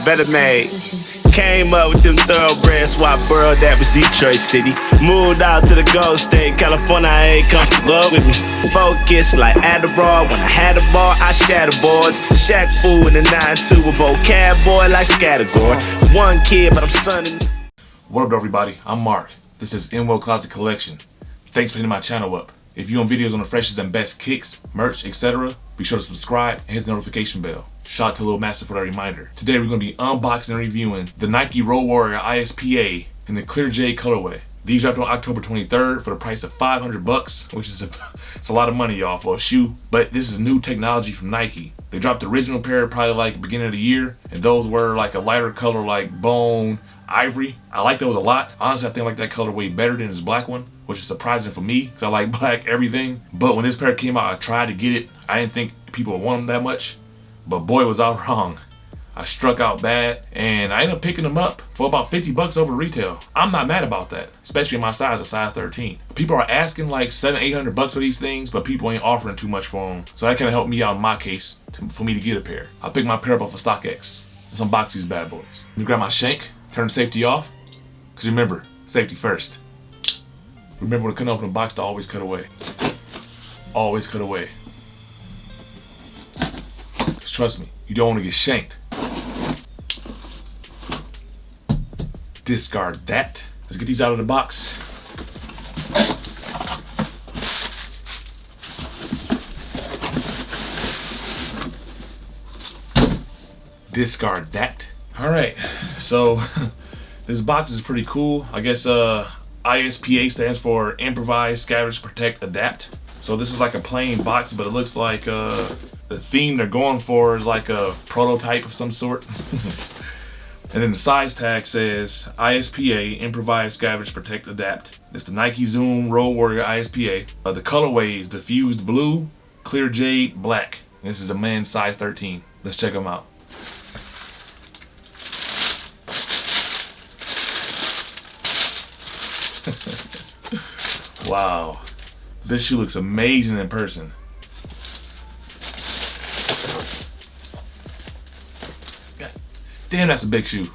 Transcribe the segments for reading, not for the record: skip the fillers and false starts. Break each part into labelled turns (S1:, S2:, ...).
S1: Better made. Came up with them thoroughbreds, swap world, that was Detroit City. Moved out to the Gold State, California, I ain't come up with me. Focus like Adderall, when I had a ball, I shatter boards. Shack fool in the 9-2, a vocab boy like Scattergory. One kid, but I'm sonning.
S2: What up, everybody? I'm Mark. This is MWILL Closet Collection. Thanks for hitting my channel up. If you want videos on the freshest and best kicks, merch, etc., be sure to subscribe and hit the notification bell. Shout out to Little Master for that reminder. Today we're going to be unboxing and reviewing the Nike Road Warrior ISPA in the Clear Jade colorway. These dropped on October 23rd for the price of $500, which is it's a lot of money, y'all, for a shoe. But this is new technology from Nike. They dropped the original pair probably like beginning of the year, and those were like a lighter color like bone, ivory. I like those a lot. Honestly, I think I like that color way better than this black one, which is surprising for me because I like black everything. But when this pair came out, I tried to get it. I didn't think people would want them that much, but boy, was I wrong. I struck out bad, and I ended up picking them up for about $50 over retail. I'm not mad about that, especially in my size, a size 13. People are asking like $700-800 for these things, but people ain't offering too much for them. So that kind of helped me out in my case for me to get a pair. I picked my pair up off of StockX. Let's unbox these bad boys. Let me grab my shank, turn the safety off, because remember, safety first. Remember when cutting open a box to always cut away. Always cut away. Because trust me, you don't want to get shanked. Discard that. Let's get these out of the box. Discard that. Alright, so this box is pretty cool. I guess ISPA stands for Improvise, Scavenge, Protect, Adapt. So this is like a plain box, but it looks like the theme they're going for is like a prototype of some sort. And then the size tag says ISPA, Improvise, Scavenge, Protect, Adapt. It's the Nike Zoom Road Warrior ISPA. The colorway is diffused blue, clear jade, black. This is a men's size 13. Let's check them out. Wow, this shoe looks amazing in person. God damn, that's a big shoe.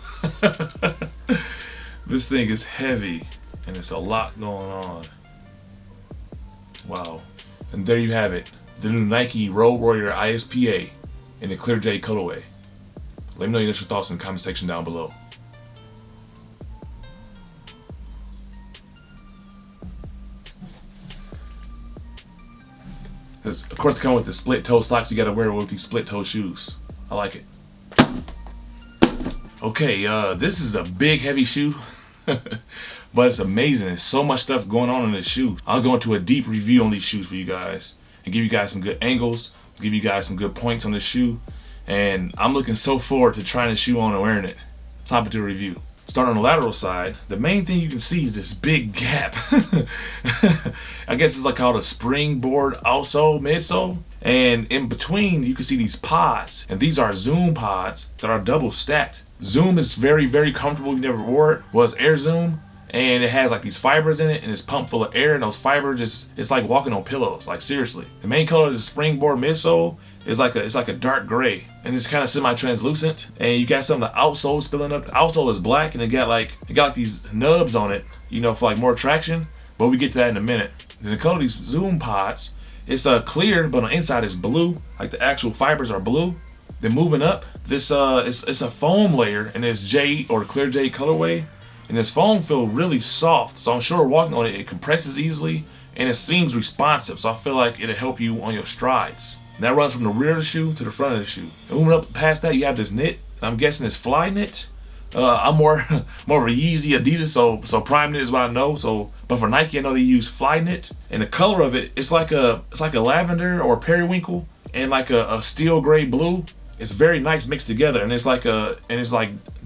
S2: This thing is heavy and it's a lot going on. Wow. And there you have it, the new Nike Road Warrior ISPA in the Clear Jade colorway. Let me know your initial thoughts in the comment section down below. Of course, they come with the split toe socks you gotta wear with these split toe shoes. I like it. Okay, this is a big heavy shoe, but it's amazing. There's so much stuff going on in this shoe. I'll go into a deep review on these shoes for you guys and give you guys some good angles, give you guys some good points on this shoe, and I'm looking so forward to trying this shoe on and wearing it. Let's hop into a review. Starting on the lateral side, the main thing you can see is this big gap. I guess it's like called a springboard outsole, midsole. And in between, you can see these pods. And these are Zoom pods that are double stacked. Zoom is very, very comfortable. You never wore it. Well, it's Air Zoom. And it has like these fibers in it, and it's pumped full of air, and those fibers just, it's like walking on pillows, like seriously. The main color of the springboard midsole is like a dark gray, and it's kind of semi-translucent, and you got some of the outsole spilling up. The outsole is black, and it got these nubs on it, you know, for like more traction, but we get to that in a minute. And the color of these Zoom pods, it's clear, but on the inside it's blue, like the actual fibers are blue. Then moving up, this it's a foam layer, and it's jade or clear jade colorway. And this foam feels really soft, so I'm sure walking on it, it compresses easily, and it seems responsive, so I feel like it'll help you on your strides. And that runs from the rear of the shoe to the front of the shoe. And moving up past that, you have this knit. I'm guessing it's fly knit. I'm more of a Yeezy Adidas, so prime knit is what I know. But for Nike, I know they use fly knit, and the color of it, it's like a lavender or periwinkle and like a steel gray blue. It's very nice mixed together, and it's like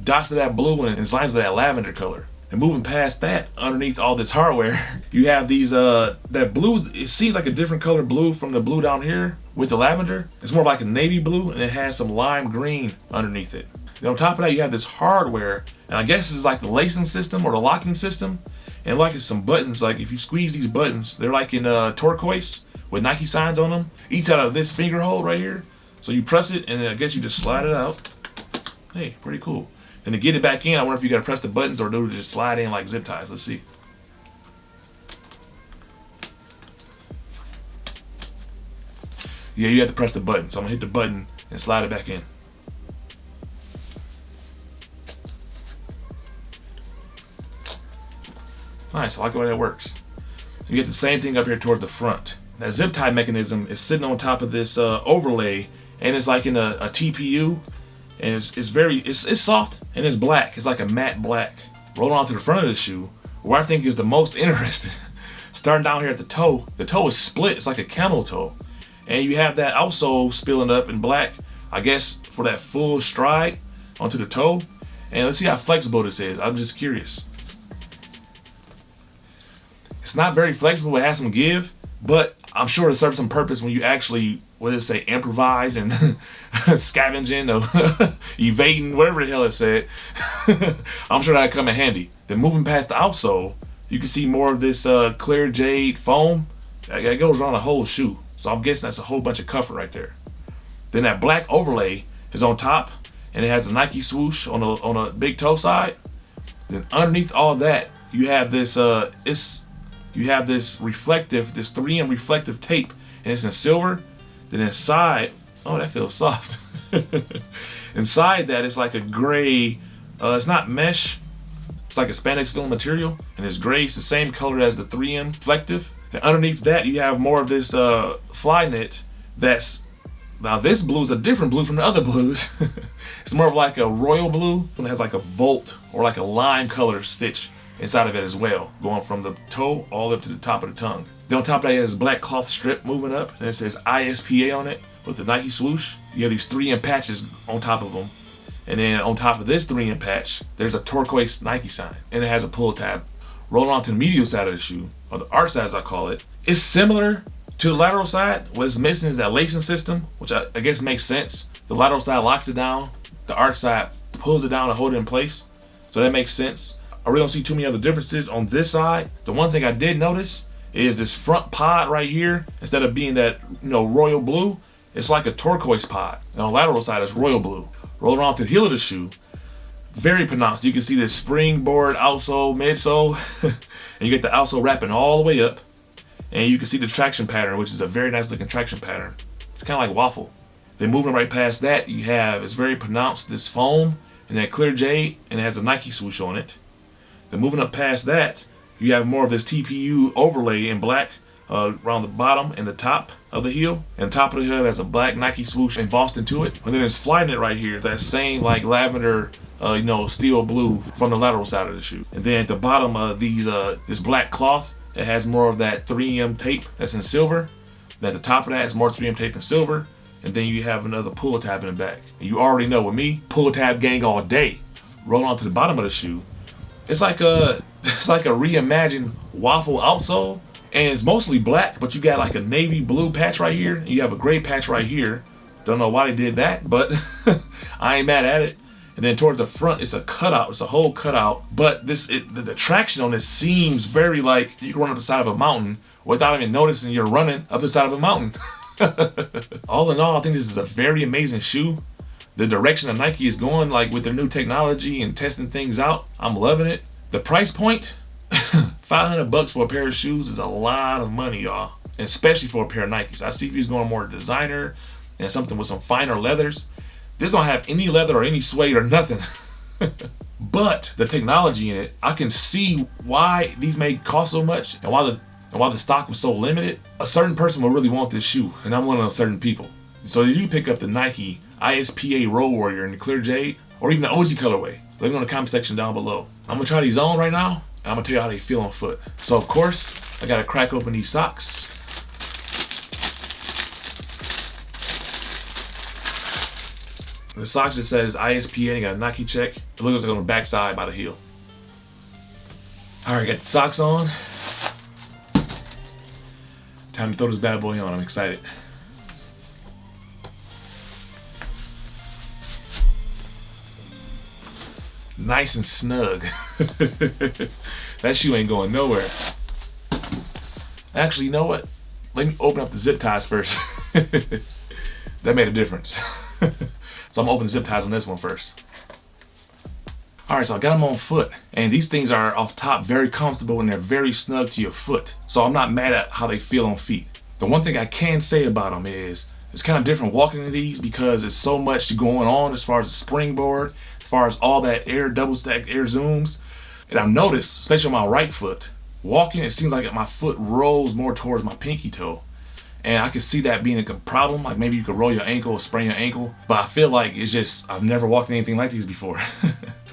S2: dots of that blue and it's lines of that lavender color. And moving past that, underneath all this hardware, you have these that blue. It seems like a different color blue from the blue down here with the lavender. It's more like a navy blue, and it has some lime green underneath it. And on top of that, you have this hardware, and I guess this is like the lacing system or the locking system. And like it's some buttons. Like if you squeeze these buttons, they're like in turquoise with Nike signs on them. Each out of this finger hole right here. So you press it, and I guess you just slide it out. Hey, pretty cool. And to get it back in, I wonder if you gotta press the buttons or do it just slide in like zip ties. Let's see. Yeah, you have to press the button. So I'm gonna hit the button and slide it back in. Nice, I like the way that works. You get the same thing up here towards the front. That zip tie mechanism is sitting on top of this overlay, and it's like in a TPU, and it's soft and it's black. It's like a matte black. Rolling onto the front of the shoe, where I think is the most interesting. Starting down here at the toe is split. It's like a camel toe, and you have that outsole spilling up in black, I guess for that full stride onto the toe. And let's see how flexible this is. I'm just curious. It's not very flexible. It has some give, but I'm sure it serves some purpose when you actually, what does it say, improvise and scavenging or evading, whatever the hell it said. I'm sure that'll come in handy. Then moving past the outsole, you can see more of this Clear Jade foam that goes around the whole shoe. So I'm guessing that's a whole bunch of comfort right there. Then that black overlay is on top, and it has a Nike swoosh on a big toe side. Then underneath all that, you have this reflective, this 3M reflective tape, and it's in silver. Then inside, oh, that feels soft. Inside that, it's like a gray, it's not mesh, it's like a spandex film material, and it's gray. It's the same color as the 3M reflective. And underneath that, you have more of this fly knit that's, now this blue is a different blue from the other blues. It's more of like a royal blue, and it has like a volt or like a lime color stitch inside of it as well, going from the toe all the way up to the top of the tongue. Then on top of that, it has black cloth strip moving up, and it says ISPA on it with the Nike swoosh. You have these 3M patches on top of them, and then on top of this 3M patch, there's a turquoise Nike sign, and it has a pull tab. Rolling onto the medial side of the shoe, or the arch side as I call it, it's similar to the lateral side. What it's missing is that lacing system, which I guess makes sense. The lateral side locks it down, the arch side pulls it down to hold it in place, so that makes sense. I really don't see too many other differences on this side. The one thing I did notice is this front pod right here, instead of being that, royal blue, it's like a turquoise pod. And on the lateral side, it's royal blue. Rolling around to the heel of the shoe, very pronounced. You can see this springboard outsole, midsole, and you get the outsole wrapping all the way up. And you can see the traction pattern, which is a very nice looking traction pattern. It's kind of like waffle. Then moving right past that, you have, it's very pronounced, this foam and that Clear Jade, and it has a Nike swoosh on it. Then moving up past that, you have more of this TPU overlay in black around the bottom and the top of the heel. And the top of the heel has a black Nike swoosh embossed into it. And then it's flying it right here, that same like lavender, steel blue from the lateral side of the shoe. And then at the bottom of these, this black cloth, it has more of that 3M tape that's in silver. And at the top of that is more 3M tape in silver. And then you have another pull tab in the back. And you already know with me, pull tab gang all day. Rolling onto the bottom of the shoe, it's like a reimagined waffle outsole, and it's mostly black, but you got like a navy blue patch right here, and you have a gray patch right here. Don't know why they did that, but I ain't mad at it. And then towards the front, it's a cutout. It's a whole cutout, but the traction on this seems very like you can run up the side of a mountain without even noticing you're running up the side of a mountain. All in all, I think this is a very amazing shoe. The direction that Nike is going, like with their new technology and testing things out, I'm loving it. The price point, $500 for a pair of shoes is a lot of money, y'all. And especially for a pair of Nikes. I see if he's going more designer and something with some finer leathers. This don't have any leather or any suede or nothing. But the technology in it, I can see why these may cost so much and why the stock was so limited. A certain person will really want this shoe, and I'm one of those certain people. So did you pick up the Nike ISPA Road Warrior in the Clear Jade, or even the OG colorway? Let me know in the comment section down below. I'm gonna try these on right now, and I'm gonna tell you how they feel on foot. So of course, I gotta crack open these socks. The socks just says ISPA, and got a Nike check. It looks like on the back side by the heel. All right, got the socks on. Time to throw this bad boy on, I'm excited. Nice and snug. That shoe ain't going nowhere. Actually, you know what? Let me open up the zip ties first. That made a difference. So I'm gonna open the zip ties on this one first. All right, so I got them on foot, and these things are off top very comfortable and they're very snug to your foot. So I'm not mad at how they feel on feet. The one thing I can say about them is it's kind of different walking in these because it's so much going on as far as the springboard, as far as all that air, double stack air zooms. And I've noticed, especially on my right foot, walking, it seems like my foot rolls more towards my pinky toe. And I can see that being a problem. Like maybe you could roll your ankle or sprain your ankle. But I feel like it's just, I've never walked in anything like these before.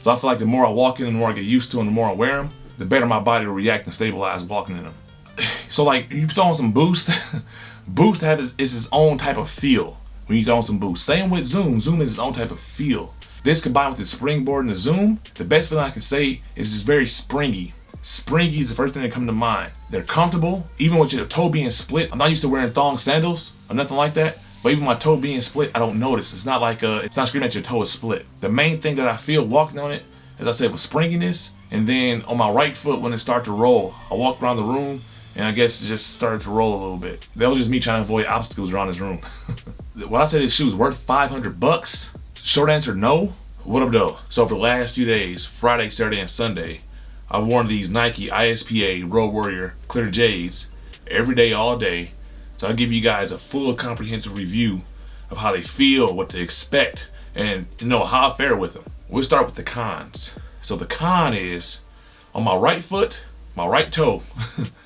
S2: So I feel like the more I walk in, the more I get used to them, the more I wear them, the better my body will react and stabilize walking in them. So like you throw on some Boost, Boost is its own type of feel when you throw on some Boost. Same with Zoom, Zoom is its own type of feel. This combined with the springboard and the Zoom, the best feeling I can say is just very springy. Springy is the first thing that comes to mind. They're comfortable, even with your toe being split. I'm not used to wearing thong sandals or nothing like that, but even my toe being split, I don't notice. It's not like it's not screaming at your toe is split. The main thing that I feel walking on it, as I said, was springiness. And then on my right foot, when it started to roll, I walked around the room and I guess it just started to roll a little bit. That was just me trying to avoid obstacles around this room. When I say this shoe is worth $500, short answer, no. What up though? So for the last few days, Friday, Saturday, and Sunday, I've worn these Nike ISPA Road Warrior Clear Jades every day, all day. So I'll give you guys a full comprehensive review of how they feel, what to expect, and how I fare with them. We'll start with the cons. So the con is, on my right foot, my right toe,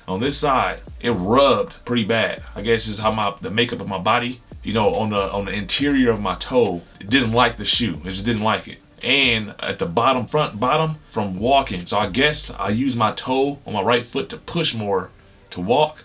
S2: on this side, it rubbed pretty bad. I guess it's how the makeup of my body, on the interior of my toe, it didn't like the shoe. It just didn't like it. And at the front bottom from walking. So I guess I use my toe on my right foot to push more to walk.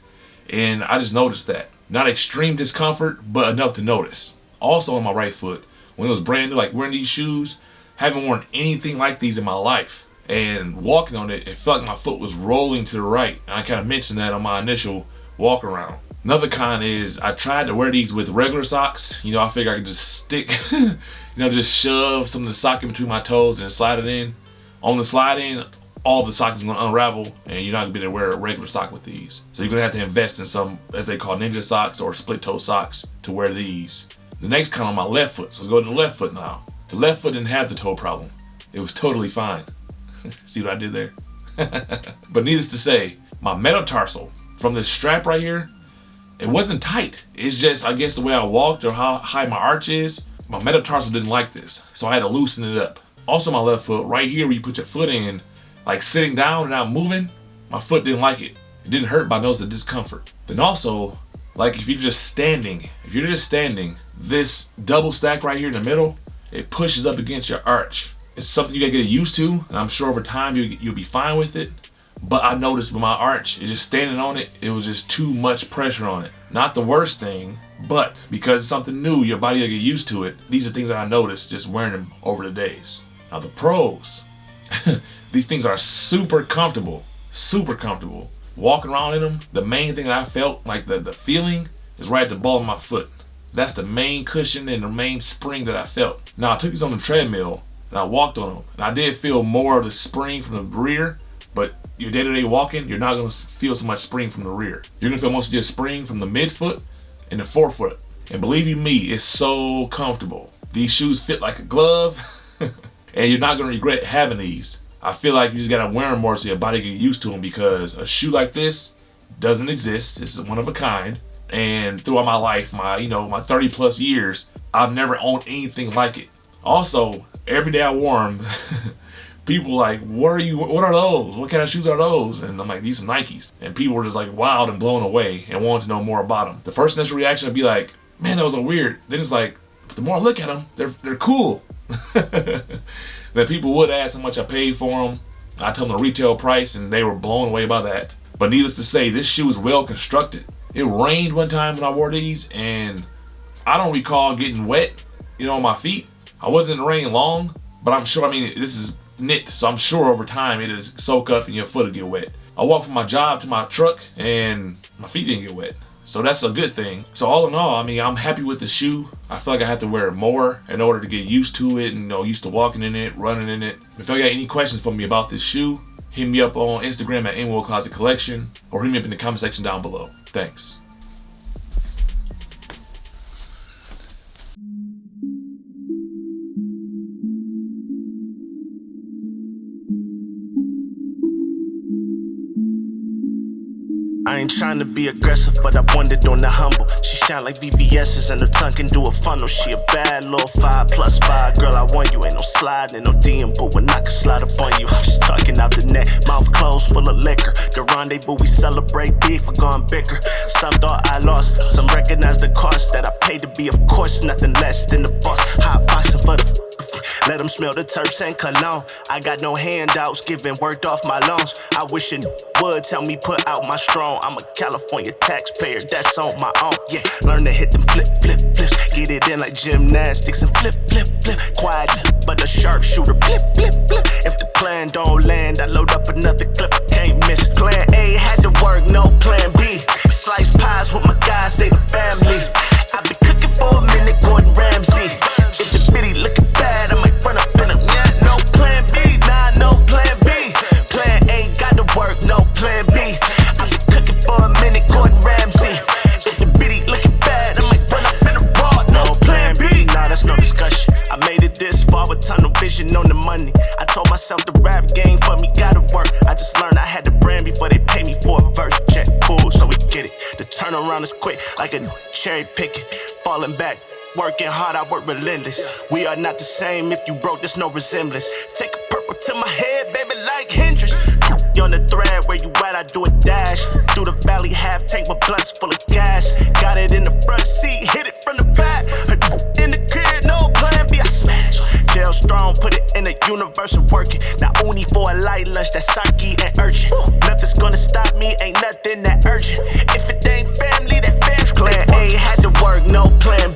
S2: And I just noticed that. Not extreme discomfort, but enough to notice. Also on my right foot, when it was brand new, like wearing these shoes, haven't worn anything like these in my life. And walking on it, it felt like my foot was rolling to the right. And I kind of mentioned that on my initial walk around. Another con is I tried to wear these with regular socks. I figured I could just stick, just shove some of the sock in between my toes and slide it in. On the slide in, all the sock is going to unravel and you're not going to be able to wear a regular sock with these. So you're going to have to invest in some, as they call ninja socks or split toe socks to wear these. The next con on my left foot. So let's go to the left foot now. The left foot didn't have the toe problem. It was totally fine. See what I did there? But needless to say, my metatarsal from this strap right here, it wasn't tight. It's just, I guess, the way I walked or how high my arch is, my metatarsal didn't like this. So I had to loosen it up. Also my left foot, right here where you put your foot in, like sitting down and not moving, my foot didn't like it. It didn't hurt, but I noticed the discomfort. Then also, like if you're just standing, this double stack right here in the middle, it pushes up against your arch. It's something you gotta get used to, and I'm sure over time you'll be fine with it. But I noticed with my arch, it just standing on it, it was just too much pressure on it. Not the worst thing, but because it's something new, your body will get used to it. These are things that I noticed just wearing them over the days. Now the pros, these things are super comfortable. Walking around in them, the main thing that I felt, like the feeling, is right at the ball of my foot. That's the main cushion and the main spring that I felt. Now I took these on the treadmill and I walked on them, and I did feel more of the spring from the rear, but your day-to-day walking, you're not gonna feel so much spring from the rear. You're gonna feel most of your spring from the midfoot and the forefoot. And believe you me, it's so comfortable. These shoes fit like a glove, and you're not gonna regret having these. I feel like you just gotta wear them more so your body get used to them, because a shoe like this doesn't exist. This is one of a kind. And throughout my life, my 30 plus years, I've never owned anything like it. Also, every day I wore them, people like, what are those? What kind of shoes are those? And I'm like, these are Nikes. And people were just like wowed and blown away and wanted to know more about them. The first initial reaction would be like, man, that was so weird. Then it's like, but the more I look at them, they're cool. That people would ask how much I paid for them. I told them the retail price and they were blown away by that. But needless to say, this shoe is well constructed. It rained one time when I wore these and I don't recall getting wet, on my feet. I wasn't in the rain long, but I'm sure, this is knit, so I'm sure over time it'll soak up and your foot will get wet. I walked from my job to my truck and my feet didn't get wet. So that's a good thing. So all in all, I'm happy with the shoe. I feel like I have to wear it more in order to get used to it and used to walking in it, running in it. If you got any questions for me about this shoe, hit me up on Instagram at MWILL Closet Collection or hit me up in the comment section down below. Thanks.
S1: I ain't trying to be aggressive, but I wanted on the humble. She shine like VVS's and her tongue can do a funnel. She a bad little 5+5, girl, I want you. Ain't no sliding, no DM, but when I can slide up on you, I'm just talking out the net. Mouth closed, full of liquor. The rendezvous, we celebrate big for going bigger. Some thought I lost, some recognize the cost that I paid to be, of course, nothing less than the boss. Hot boxing for the let them smell the terps and cologne. I got no handouts, giving worked off my loans. I wish it would tell me put out my strong. I'm a California taxpayer, that's on my own. Yeah, learn to hit them flips. Get it in like gymnastics and flip. Quiet, but a sharpshooter, flip. If the plan don't land, I load up another clip. I can't miss. Plan A had to work, no plan B. Slice pies with my guys, they the family. I've been cooking for a minute, Gordon Ramsay. If the bitty looking bad, I might run up in a no plan B, nah, no plan B. Plan A got to work, no plan B. I've been cooking for a minute, Gordon Ramsay. If the bitty looking bad, I might run up in a raw, no plan B. Nah, that's no discussion. I made it this far with tunnel vision on the money. I told myself the rap game for me gotta work. I just learned I had to brand before they pay me for a verse. Check, cool, so we get it. The turnaround is quick, like a cherry picking. Falling back, working hard, I work relentless. We are not the same, if you broke, there's no resemblance. Take a purple to my head, baby, like Hendrix. On the thread, where you at, I do a dash. Through the valley, half tank with blunts full of gas. Got it in the front seat, hit it from the back. Her in the crib, no plan B, I smash. Chel strong, put it in the universe and work it. Now uni for a light lunch, that's sake and urchin. Nothing's gonna stop me, ain't nothing that urgent. If it ain't family, that family. Plan A had to work, no plan B.